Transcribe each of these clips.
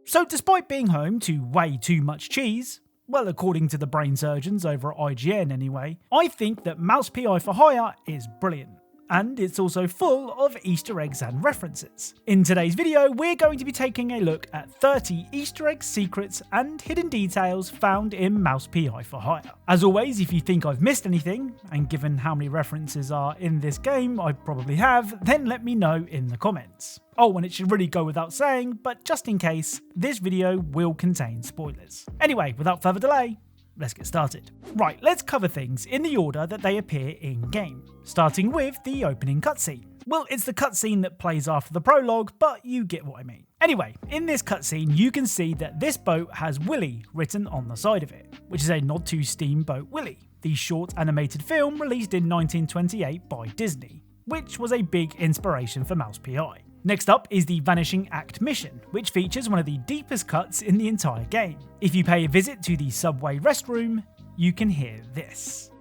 So despite being home to way too much cheese, well, according to the brain surgeons over at IGN anyway, I think that Mouse PI for Hire is brilliant. And it's also full of Easter eggs and references. In today's video, we're going to be taking a look at 30 Easter eggs, secrets, and hidden details found in Mouse PI for Hire. As always, if you think I've missed anything, and given how many references are in this game, I probably have, then let me know in the comments. Oh, and it should really go without saying, but just in case, this video will contain spoilers. Anyway, without further delay, let's get started. Right, let's cover things in the order that they appear in-game, starting with the opening cutscene. Well, it's the cutscene that plays after the prologue, but you get what I mean. Anyway, in this cutscene you can see that this boat has Willy written on the side of it, which is a nod to Steamboat Willie, the short animated film released in 1928 by Disney, which was a big inspiration for Mouse PI. Next up is the Vanishing Act mission, which features one of the deepest cuts in the entire game. If you pay a visit to the subway restroom, you can hear this.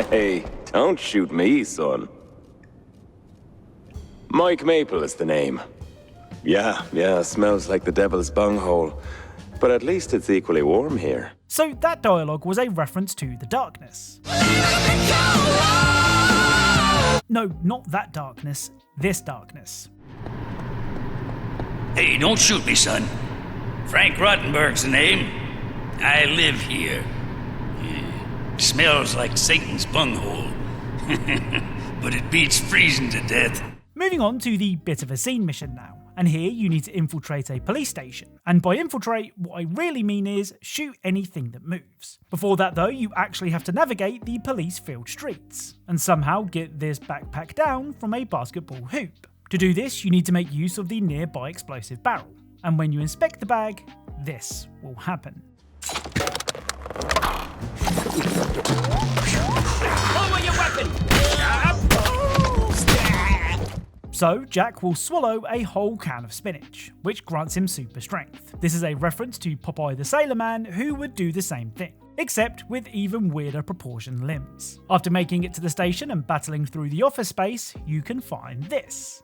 Hey, don't shoot me, son. Mike Maple is the name. Yeah, smells like the devil's bunghole. But at least it's equally warm here. So that dialogue was a reference to the darkness. No, not that darkness, this darkness. Hey, don't shoot me, son. Frank Rottenberg's the name. I live here. Smells like Satan's bunghole. But it beats freezing to death. Moving on to the Bit of a Scene mission now. And here you need to infiltrate a police station. And by infiltrate, what I really mean is shoot anything that moves. Before that though, you actually have to navigate the police-filled streets, and somehow get this backpack down from a basketball hoop. To do this, you need to make use of the nearby explosive barrel. And when you inspect the bag, this will happen. Lower your weapon! So Jack will swallow a whole can of spinach, which grants him super strength. This is a reference to Popeye the Sailor Man, who would do the same thing, except with even weirder proportioned limbs. After making it to the station and battling through the office space, you can find this.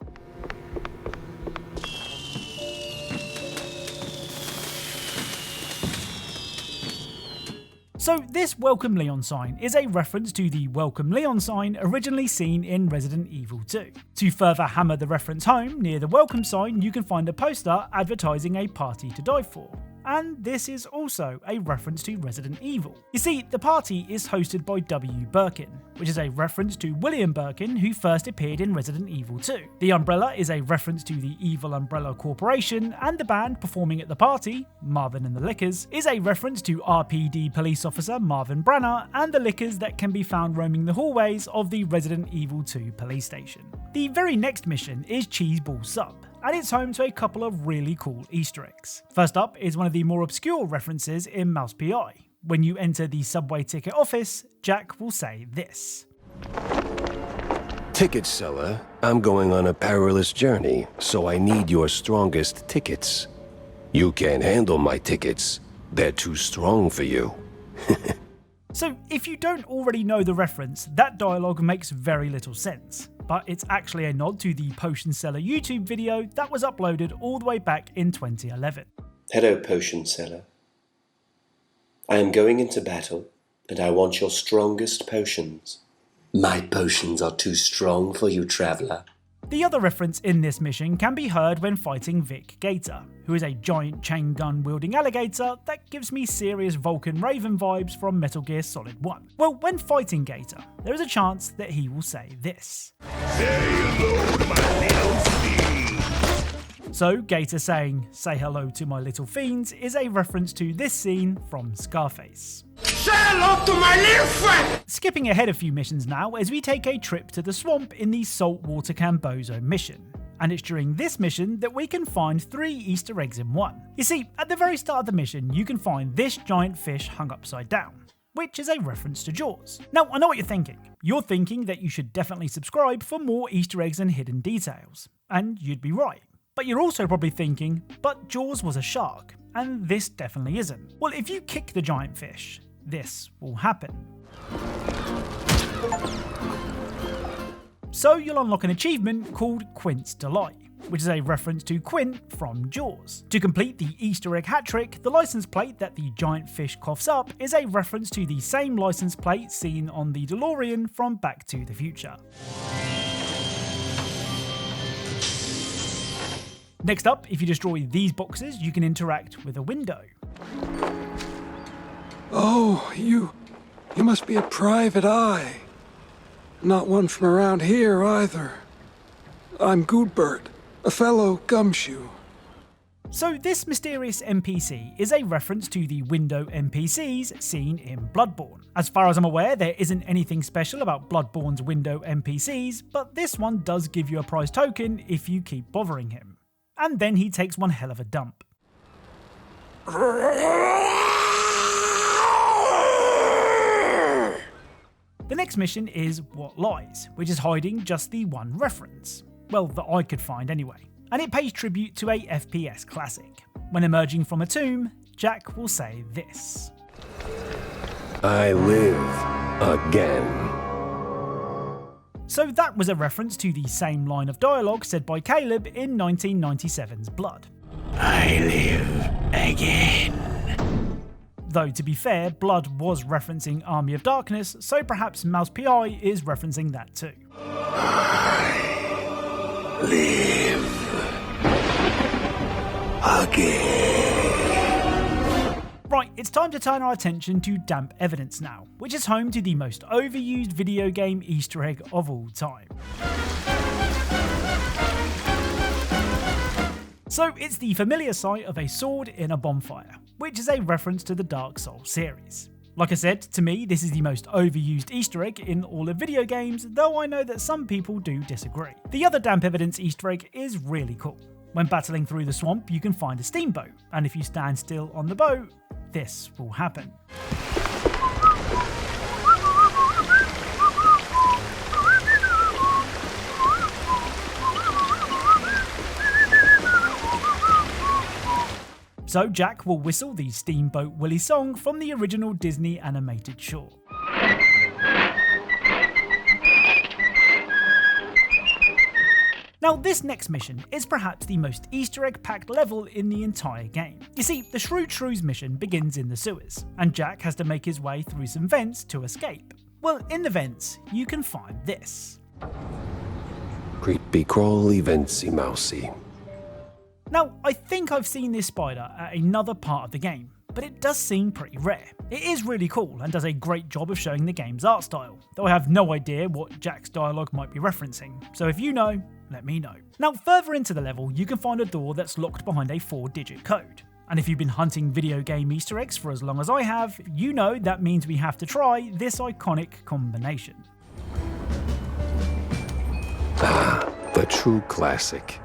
So this Welcome Leon sign is a reference to the Welcome Leon sign originally seen in Resident Evil 2. To further hammer the reference home, near the welcome sign you can find a poster advertising a party to die for. And this is also a reference to Resident Evil. You see, the party is hosted by W. Birkin, which is a reference to William Birkin, who first appeared in Resident Evil 2. The umbrella is a reference to the Evil Umbrella Corporation, and the band performing at the party, Marvin and the Lickers, is a reference to RPD police officer Marvin Branner and the Lickers that can be found roaming the hallways of the Resident Evil 2 police station. The very next mission is Cheeseball Sub, and it's home to a couple of really cool Easter eggs. First up is one of the more obscure references in Mouse PI. When you enter the subway ticket office, Jack will say this. Ticket seller, I'm going on a perilous journey, so I need your strongest tickets. You can't handle my tickets. They're too strong for you. So if you don't already know the reference, that dialogue makes very little sense. But it's actually a nod to the Potion Seller YouTube video that was uploaded all the way back in 2011. Hello, Potion Seller. I am going into battle, and I want your strongest potions. My potions are too strong for you, traveller. The other reference in this mission can be heard when fighting Vic Gator, who is a giant chain gun wielding alligator that gives me serious Vulcan Raven vibes from Metal Gear Solid 1. Well, when fighting Gator, there is a chance that he will say this. Say hello to my little fiend. So Gator saying, "Say hello to my little fiends," is a reference to this scene from Scarface. Say hello to my little friend. Skipping ahead a few missions now as we take a trip to the swamp in the Saltwater Cambozo mission. And it's during this mission that we can find 3 Easter eggs in one. You see, at the very start of the mission you can find this giant fish hung upside down, which is a reference to Jaws. Now, I know what you're thinking. You're thinking that you should definitely subscribe for more Easter eggs and hidden details. And you'd be right. But you're also probably thinking, but Jaws was a shark, and this definitely isn't. Well, if you kick the giant fish, this will happen. So you'll unlock an achievement called Quint's Delight. which is a reference to Quint from Jaws. To complete the Easter egg hat trick, the license plate that the giant fish coughs up is a reference to the same license plate seen on the DeLorean from Back to the Future. Next up, if you destroy these boxes, you can interact with a window. Oh, you must be a private eye. Not one from around here either. I'm Goodbert, a fellow gumshoe. So this mysterious NPC is a reference to the window NPCs seen in Bloodborne. As far as I'm aware, there isn't anything special about Bloodborne's window NPCs, but this one does give you a prize token if you keep bothering him. And then he takes one hell of a dump. The next mission is What Lies, which is hiding just the one reference. Well, that I could find anyway. And it pays tribute to a FPS classic. When emerging from a tomb, Jack will say this. I live again. So that was a reference to the same line of dialogue said by Caleb in 1997's Blood. I live again. Though to be fair, Blood was referencing Army of Darkness, so perhaps Mouse PI is referencing that too. Live again. Right, it's time to turn our attention to Damp Evidence now, which is home to the most overused video game Easter egg of all time. So it's the familiar sight of a sword in a bonfire, which is a reference to the Dark Souls series. Like I said, to me this is the most overused Easter egg in all of video games, though I know that some people do disagree. The other Damp Evidence Easter egg is really cool. When battling through the swamp, you can find a steamboat, and if you stand still on the boat, this will happen. So Jack will whistle the Steamboat Willie song from the original Disney animated short. Now this next mission is perhaps the most Easter egg packed level in the entire game. You see, the Shrews mission begins in the sewers, and Jack has to make his way through some vents to escape. Well, in the vents, you can find this. Creepy crawly ventsy mousy. Now, I think I've seen this spider at another part of the game, but it does seem pretty rare. It is really cool and does a great job of showing the game's art style, though I have no idea what Jack's dialogue might be referencing, so if you know, let me know. Now, further into the level, you can find a door that's locked behind a 4-digit code. And if you've been hunting video game Easter eggs for as long as I have, you know that means we have to try this iconic combination. Ah, the true classic.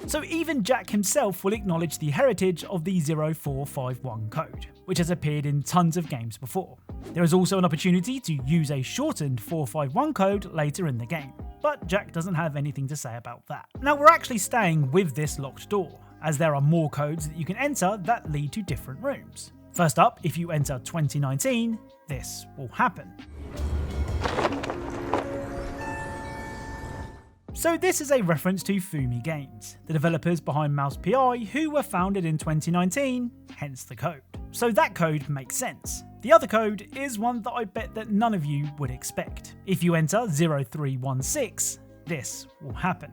So even Jack himself will acknowledge the heritage of the 0451 code, which has appeared in tons of games before. There is also an opportunity to use a shortened 451 code later in the game, but Jack doesn't have anything to say about that. Now we're actually staying with this locked door, as there are more codes that you can enter that lead to different rooms. First up, if you enter 2019, this will happen. So this is a reference to Fumi Games, the developers behind Mouse PI, who were founded in 2019, hence the code. So that code makes sense. The other code is one that I bet that none of you would expect. If you enter 0316, this will happen.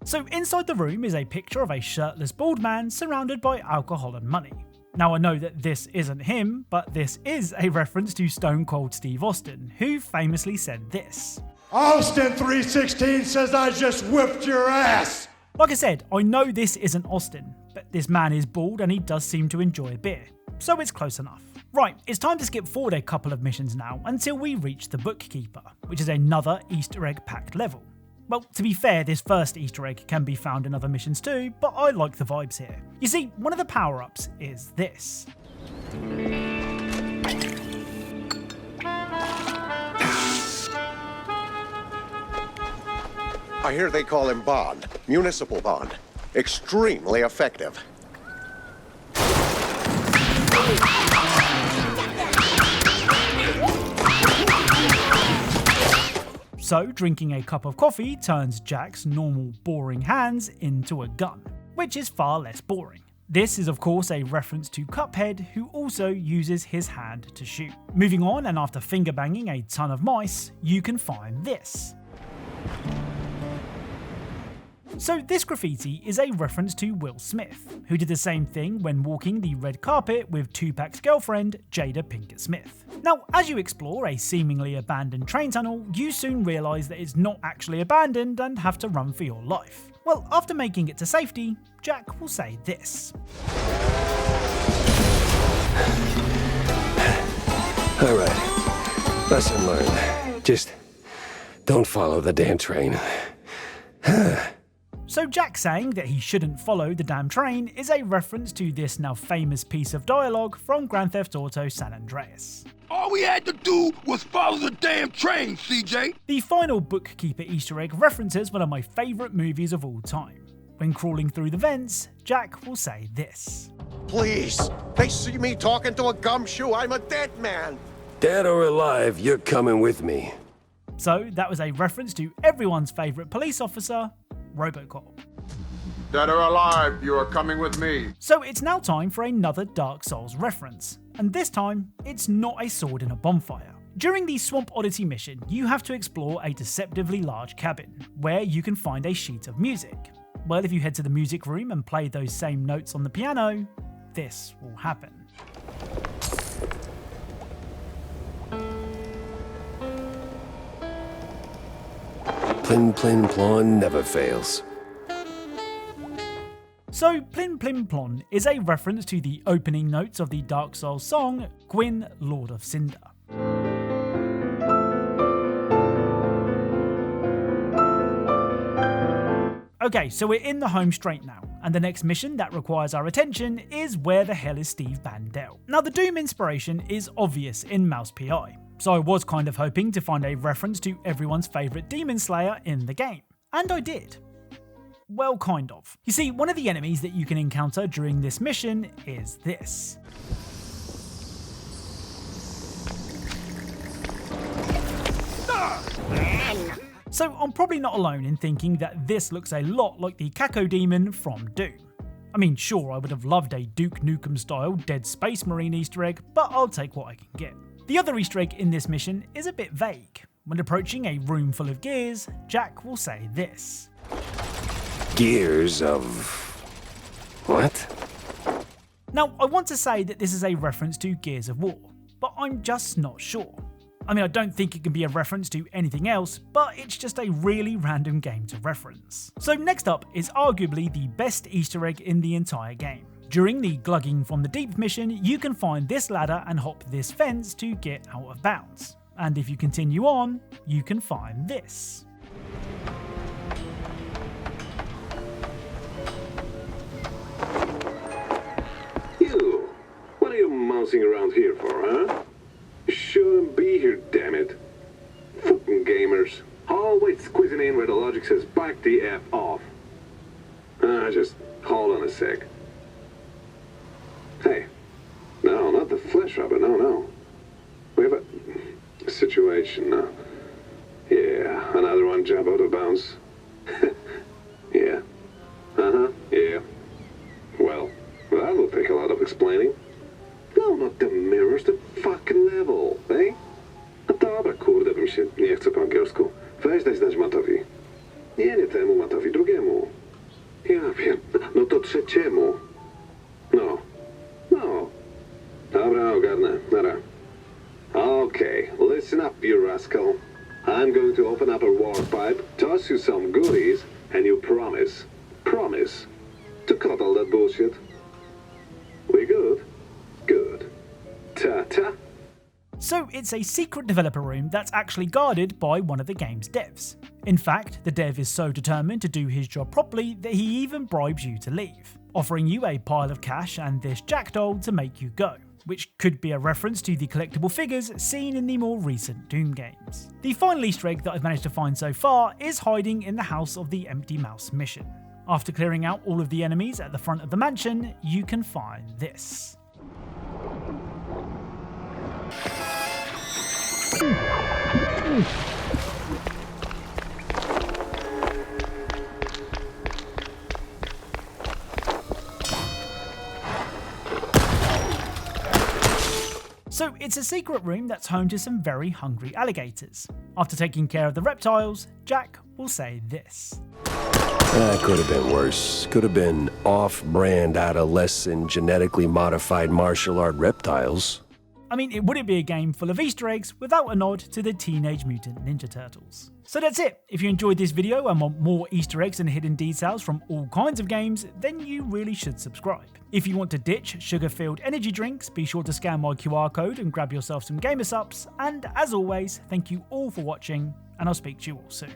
So inside the room is a picture of a shirtless bald man surrounded by alcohol and money. Now I know that this isn't him, but this is a reference to Stone Cold Steve Austin, who famously said this. Austin 316 says I just whipped your ass! Like I said, I know this isn't Austin, but this man is bald and he does seem to enjoy a beer, so it's close enough. Right, it's time to skip forward a couple of missions now until we reach the Bookkeeper, which is another Easter egg packed level. Well, to be fair, this first Easter egg can be found in other missions too, but I like the vibes here. You see, one of the power-ups is this. I hear they call him Bond, municipal bond. Extremely effective. So drinking a cup of coffee turns Jack's normal boring hands into a gun, which is far less boring. This is of course a reference to Cuphead, who also uses his hand to shoot. Moving on, and after finger banging a ton of mice, you can find this. So this graffiti is a reference to Will Smith, who did the same thing when walking the red carpet with Tupac's girlfriend, Jada Pinkett Smith. Now, as you explore a seemingly abandoned train tunnel, you soon realise that it's not actually abandoned and have to run for your life. Well, after making it to safety, Jack will say this. Alright, lesson learned. Just don't follow the damn train. So Jack saying that he shouldn't follow the damn train is a reference to this now famous piece of dialogue from Grand Theft Auto San Andreas. All we had to do was follow the damn train, CJ! The final Bookkeeper Easter egg references one of my favourite movies of all time. When crawling through the vents, Jack will say this. Please, they see me talking to a gumshoe. I'm a dead man. Dead or alive, you're coming with me. So that was a reference to everyone's favourite police officer, Robocop. Dead or alive, you are coming with me. So it's now time for another Dark Souls reference, and this time it's not a sword in a bonfire. During the Swamp Odyssey mission, you have to explore a deceptively large cabin, where you can find a sheet of music. Well, if you head to the music room and play those same notes on the piano, this will happen. Plin plin plon never fails. So Plin Plin Plon is a reference to the opening notes of the Dark Souls song Gwyn, Lord of Cinder. Okay, so we're in the home straight now, and the next mission that requires our attention is Where the Hell is Steve Bandel? Now the Doom inspiration is obvious in Mouse PI, so I was kind of hoping to find a reference to everyone's favourite demon slayer in the game. And I did. Well, kind of. You see, one of the enemies that you can encounter during this mission is this. So I'm probably not alone in thinking that this looks a lot like the Caco demon from Doom. I mean, sure, I would have loved a Duke Nukem style Dead Space Marine Easter egg, but I'll take what I can get. The other Easter egg in this mission is a bit vague. When approaching a room full of gears, Jack will say this. Gears of... what? Now, I want to say that this is a reference to Gears of War, but I'm just not sure. I mean, I don't think it can be a reference to anything else, but it's just a really random game to reference. So next up is arguably the best Easter egg in the entire game. During the Glugging from the Deep mission, you can find this ladder and hop this fence to get out of bounds. And if you continue on, you can find this. You! What are you mousing around here for, huh? You shouldn't be here, damn it. Fucking gamers. Always squeezing in where the logic says back the F off. Just hold on a sec. Hey. No, not the flesh rubber, no. We have a situation now. Yeah, another one jump out of bounds. Yeah. Yeah. Well, that'll take a lot of explaining. No, not the mirrors, the fucking level, eh? No dobra, kurde, bym się nie chce po angielsku. Weź daj znać Matowi. Nie temu Matowi, drugiemu. Ja wiem, no to trzeciemu. No. Dobra, ogarnę, nara. Okay, listen up, you rascal. I'm going to open up a warp pipe, toss you some goodies, and you promise to cut all that bullshit. We good? Good. Ta-ta. So it's a secret developer room that's actually guarded by one of the game's devs. In fact, the dev is so determined to do his job properly that he even bribes you to leave, offering you a pile of cash and this Jack doll to make you go, which could be a reference to the collectible figures seen in the more recent Doom games. The final Easter egg that I've managed to find so far is hiding in the House of the Empty Mouse mission. After clearing out all of the enemies at the front of the mansion, you can find this. So it's a secret room that's home to some very hungry alligators. After taking care of the reptiles, Jack will say this. That could have been worse. Could have been off-brand adolescent genetically modified martial art reptiles. I mean, it wouldn't be a game full of Easter eggs without a nod to the Teenage Mutant Ninja Turtles. So that's it. If you enjoyed this video and want more Easter eggs and hidden details from all kinds of games, then you really should subscribe. If you want to ditch sugar-filled energy drinks, be sure to scan my QR code and grab yourself some gamer subs. And as always, thank you all for watching, and I'll speak to you all soon.